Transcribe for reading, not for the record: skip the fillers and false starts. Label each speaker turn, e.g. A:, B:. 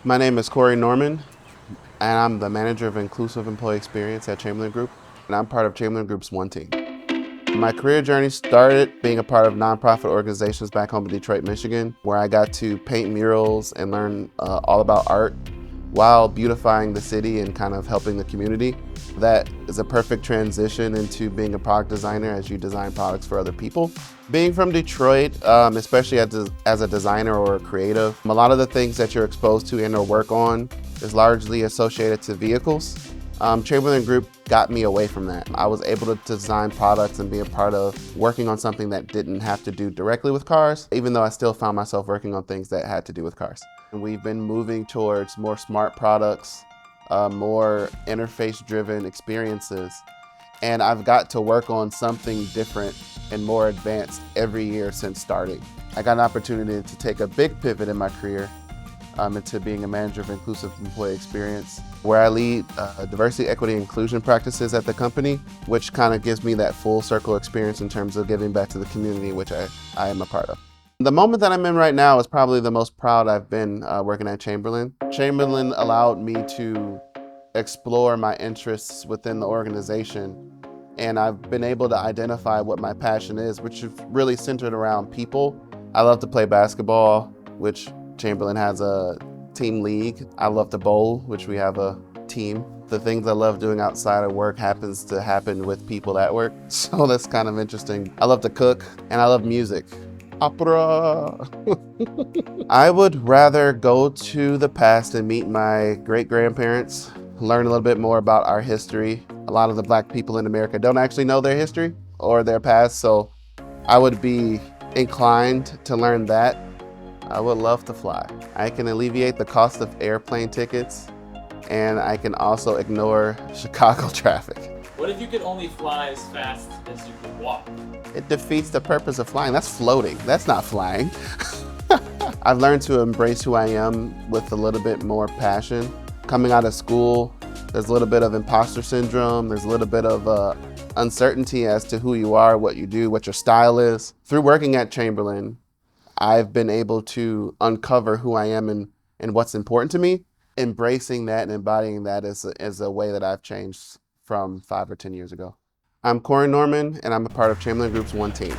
A: My name is Corey Norman, and I'm the manager of inclusive employee experience at Chamberlain Group, and I'm part of Chamberlain Group's One Team. My career journey started being a part of nonprofit organizations back home in Detroit, Michigan, where I got to paint murals and learn all about art while beautifying the city and kind of helping the community. That is a perfect transition into being a product designer as you design products for other people. Being from Detroit, especially as a designer or a creative, a lot of the things that you're exposed to and or work on is largely associated to vehicles. Chamberlain Group got me away from that. I was able to design products and be a part of working on something that didn't have to do directly with cars, even though I still found myself working on things that had to do with cars. And we've been moving towards more smart products, more interface-driven experiences. And I've got to work on something different and more advanced every year since starting. I got an opportunity to take a big pivot in my career into being a manager of inclusive employee experience, where I lead diversity, equity, and inclusion practices at the company, which kind of gives me that full circle experience in terms of giving back to the community, which I am a part of. The moment that I'm in right now is probably the most proud I've been working at Chamberlain. Chamberlain allowed me to explore my interests within the organization, and I've been able to identify what my passion is, which is really centered around people. I love to play basketball, which Chamberlain has a team league. I love to bowl, which we have a team. The things I love doing outside of work happens to happen with people at work, so that's kind of interesting. I love to cook, and I love music. Opera. I would rather go to the past and meet my great-grandparents, learn a little bit more about our history. A lot of the Black people in America don't actually know their history or their past, so I would be inclined to learn that. I would love to fly. I can alleviate the cost of airplane tickets, and I can also ignore Chicago traffic.
B: What if you could only fly as fast as you could walk?
A: It defeats the purpose of flying. That's floating. That's not flying. I've learned to embrace who I am with a little bit more passion. Coming out of school, there's a little bit of imposter syndrome. There's a little bit of uncertainty as to who you are, what you do, what your style is. Through working at Chamberlain, I've been able to uncover who I am and what's important to me. Embracing that and embodying that is a way that I've changed from 5 or 10 years ago. I'm Corey Norman, and I'm a part of Chamberlain Group's One Team.